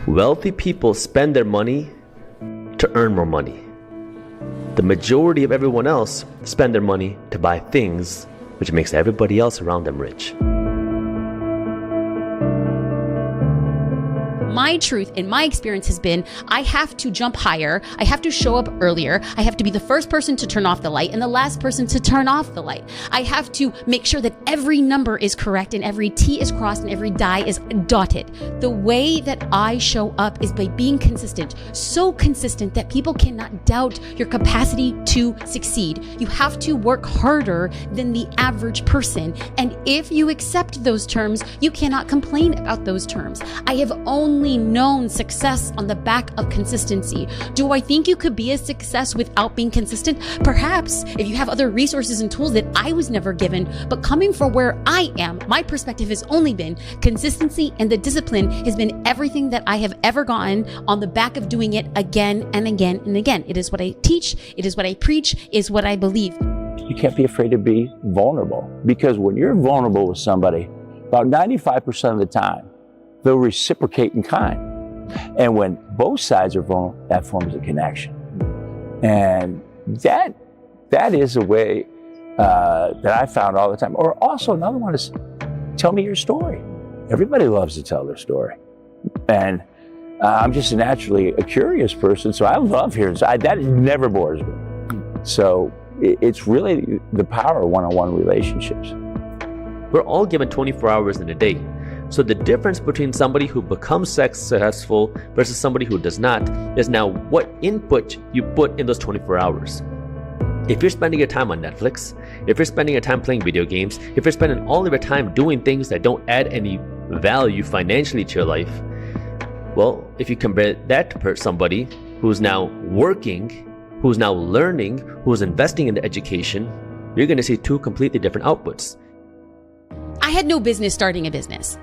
Wealthy people spend their money to earn more money. The majority of everyone else spend their money to buy things, which makes everybody else around them rich. My truth in my experience has been, I have to jump higher. I have to show up earlier. I have to be the first person to turn off the light and the last person to turn off the light. I have to make sure that every number is correct and every T is crossed and every die is dotted. The way that I show up is by being consistent, so consistent that people cannot doubt your capacity to succeed. You have to work harder than the average person. And if you accept those terms, you cannot complain about those terms. I have only known success on the back of consistency. Do I think you could be a success without being consistent? Perhaps, if you have other resources and tools that I was never given. But coming from where I am, my perspective has only been consistency, and the discipline has been everything that I have ever gotten on the back of doing it again and again and again. It is what I teach. It is what I preach. It is what I believe. You can't be afraid to be vulnerable, because when you're vulnerable with somebody, about 95% of the time, they'll reciprocate in kind. And when both sides are vulnerable, that forms a connection. And that is a way that I found all the time. Or also another one is, tell me your story. Everybody loves to tell their story. And I'm just naturally a curious person, so I love hearing. That never bores me. So it's really the power of one-on-one relationships. We're all given 24 hours in a day. So the difference between somebody who becomes successful versus somebody who does not is now what input you put in those 24 hours. If you're spending your time on Netflix, if you're spending your time playing video games, if you're spending all of your time doing things that don't add any value financially to your life, well, if you compare that to somebody who's now working, who's now learning, who's investing in the education, you're going to see two completely different outputs. I had no business starting a business,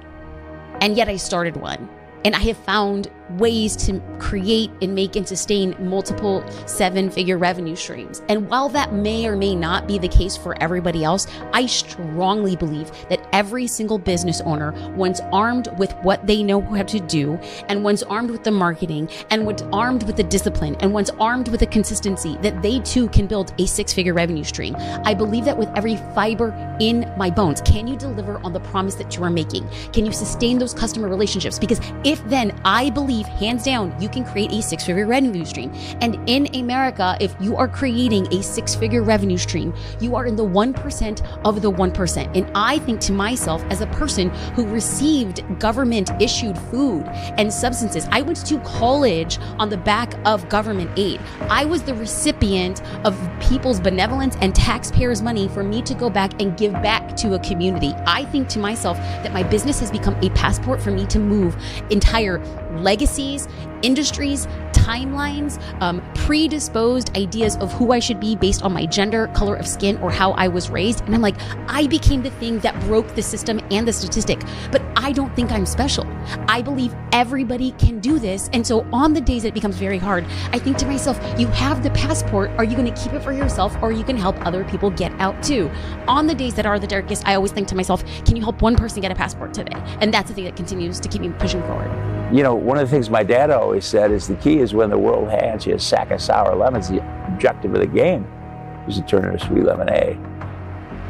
and yet I started one. And I have found ways to create and make and sustain multiple 7-figure revenue streams. And while that may or may not be the case for everybody else, I strongly believe that every single business owner, once armed with what they know how to do, and once armed with the marketing, and once armed with the discipline, and once armed with the consistency, that they too can build a 6-figure revenue stream. I believe that with every fiber in my bones. Can you deliver on the promise that you are making? Can you sustain those customer relationships? Because if then, I believe hands down, you can create a 6-figure revenue stream. And in America, if you are creating a 6-figure revenue stream, you are in the 1% of the 1%. And I think to myself, as a person who received government issued food and substances, I went to college on the back of government aid. I was the recipient of people's benevolence and taxpayers' money for me to go back and give back to a community. I think to myself that my business has become a passport for me to move entire legacies, industries, timelines, predisposed ideas of who I should be based on my gender, color of skin, or how I was raised. And I'm like, I became the thing that broke the system and the statistic, but I don't think I'm special. I believe everybody can do this. And so on the days that it becomes very hard, I think to myself, you have the passport. Are you going to keep it for yourself, or are you going to help other people get out too? On the days that are the darkest, I always think to myself, can you help one person get a passport today? And that's the thing that continues to keep me pushing forward. You know, one of the things my dad always said is the key is when the world hands you a sack of sour lemons, the objective of the game is to turn it into sweet lemonade.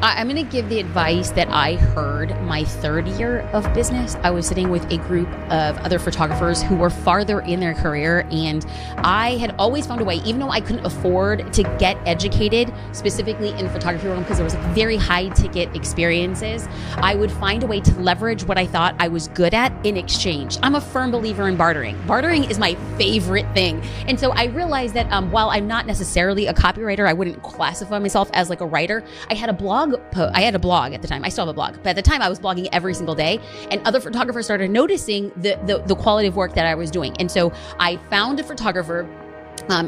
I'm going to give the advice that I heard my 3rd year of business. I was sitting with a group of other photographers who were farther in their career, and I had always found a way, even though I couldn't afford to get educated specifically in photography room because there was very high ticket experiences, I would find a way to leverage what I thought I was good at in exchange. I'm a firm believer in bartering. Bartering is my favorite thing. And so I realized that while I'm not necessarily a copywriter, I wouldn't classify myself as like a writer. I had a blog at the time. I still have a blog, but at the time I was blogging every single day, and other photographers started noticing the quality of work that I was doing. And so I found a photographer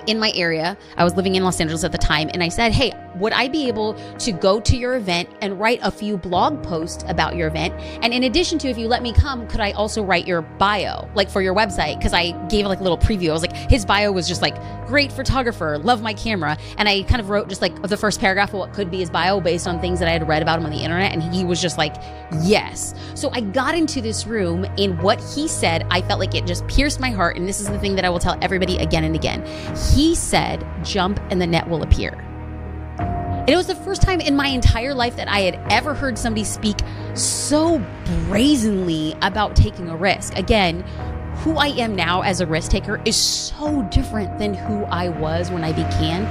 in my area. I was living in Los Angeles at the time, and I said, hey, would I be able to go to your event and write a few blog posts about your event? And in addition to, if you let me come, could I also write your bio, like for your website? Because I gave like a little preview. I was like, his bio was just like, great photographer, love my camera. And I kind of wrote just like the first paragraph of what could be his bio based on things that I had read about him on the internet. And he was just like, yes. So I got into this room, and what he said, I felt like it just pierced my heart. And this is the thing that I will tell everybody again and again. He said, jump and the net will appear. And it was the first time in my entire life that I had ever heard somebody speak so brazenly about taking a risk. Again, who I am now as a risk taker is so different than who I was when I began.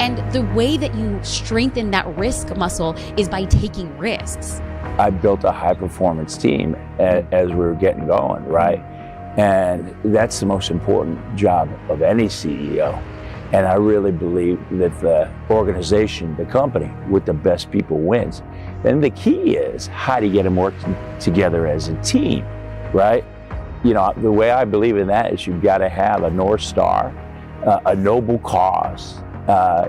And the way that you strengthen that risk muscle is by taking risks. I built a high performance team as we were getting going, right? And that's the most important job of any CEO. And I really believe that the organization, the company with the best people wins. And the key is how do you get them working together as a team, right? You know, the way I believe in that is you've got to have a North Star, a noble cause.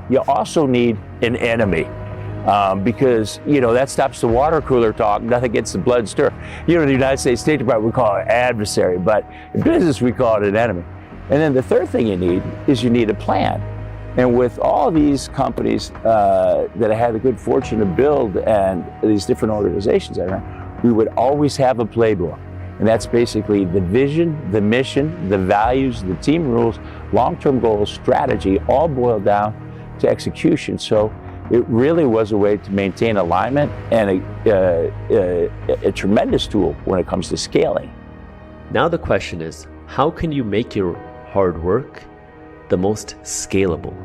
You also need an enemy. Because, you know, that stops the water cooler talk, nothing gets the blood stir. You know, in the United States State Department, we call it an adversary, but in business, we call it an enemy. And then the third thing you need is you need a plan. And with all these companies that I had the good fortune to build and these different organizations I ran, we would always have a playbook. And that's basically the vision, the mission, the values, the team rules, long-term goals, strategy, all boiled down to execution. So it really was a way to maintain alignment and a tremendous tool when it comes to scaling. Now the question is, how can you make your hard work the most scalable?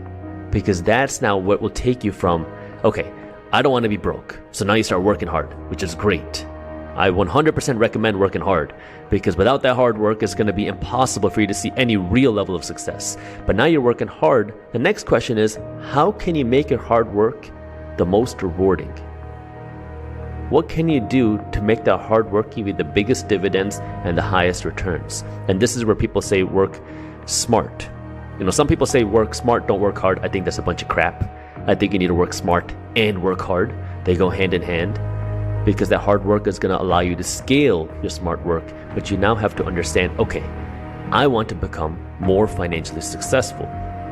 Because that's now what will take you from, okay, I don't want to be broke. So now you start working hard, which is great. I 100% recommend working hard, because without that hard work, it's going to be impossible for you to see any real level of success. But now you're working hard. The next question is, how can you make your hard work the most rewarding? What can you do to make that hard work give you the biggest dividends and the highest returns? And this is where people say work smart. You know, some people say work smart, don't work hard. I think that's a bunch of crap. I think you need to work smart and work hard. They go hand in hand. Because that hard work is going to allow you to scale your smart work. But you now have to understand, okay, I want to become more financially successful.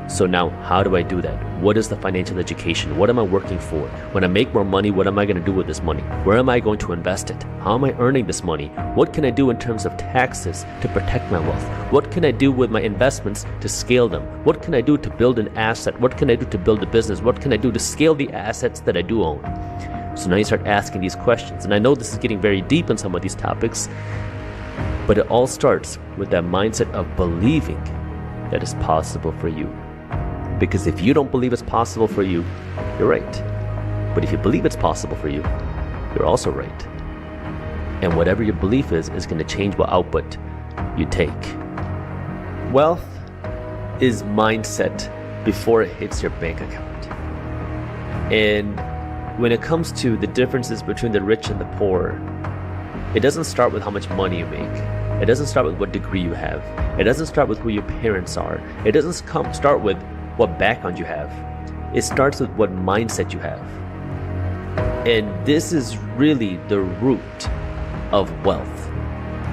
So now, how do I do that? What is the financial education? What am I working for? When I make more money, what am I going to do with this money? Where am I going to invest it? How am I earning this money? What can I do in terms of taxes to protect my wealth? What can I do with my investments to scale them? What can I do to build an asset? What can I do to build a business? What can I do to scale the assets that I do own? So now you start asking these questions. And I know this is getting very deep in some of these topics, but it all starts with that mindset of believing that it's possible for you. Because if you don't believe it's possible for you, you're right. But if you believe it's possible for you, you're also right. And whatever your belief is going to change what output you take. Wealth is mindset before it hits your bank account. And when it comes to the differences between the rich and the poor, it doesn't start with how much money you make. It doesn't start with what degree you have. It doesn't start with who your parents are. It doesn't start with what background you have. It starts with what mindset you have. And this is really the root of wealth.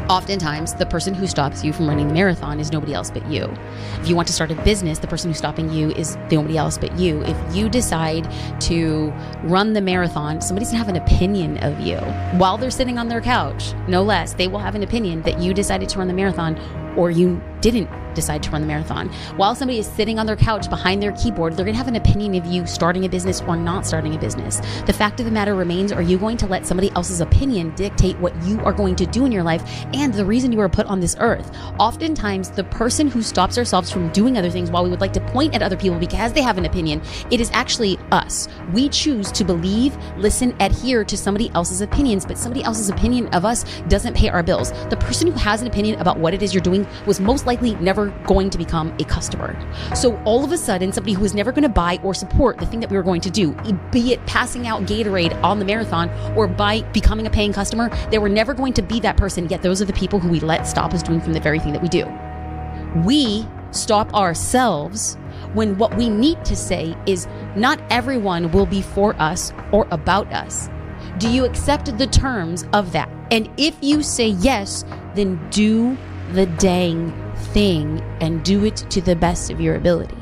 Oftentimes, the person who stops you from running the marathon is nobody else but you. If you want to start a business, the person who's stopping you is nobody else but you. If you decide to run the marathon, somebody's gonna have an opinion of you while they're sitting on their couch, no less. They will have an opinion that you decided to run the marathon or you didn't decide to run the marathon. While somebody is sitting on their couch behind their keyboard, they're gonna have an opinion of you starting a business or not starting a business. The fact of the matter remains, are you going to let somebody else's opinion dictate what you are going to do in your life and the reason you were put on this earth? Oftentimes, the person who stops ourselves from doing other things while we would like to point at other people because they have an opinion, it is actually us. We choose to believe, listen, adhere to somebody else's opinions, but somebody else's opinion of us doesn't pay our bills. The person who has an opinion about what it is you're doing was most likely never going to become a customer. So all of a sudden, somebody who was never going to buy or support the thing that we were going to do, be it passing out Gatorade on the marathon or by becoming a paying customer, they were never going to be that person, yet those are the people who we let stop us doing from the very thing that we do. We stop ourselves when what we need to say is, not everyone will be for us or about us? Do you accept the terms of that? And if you say yes, then do the dang thing and do it to the best of your ability.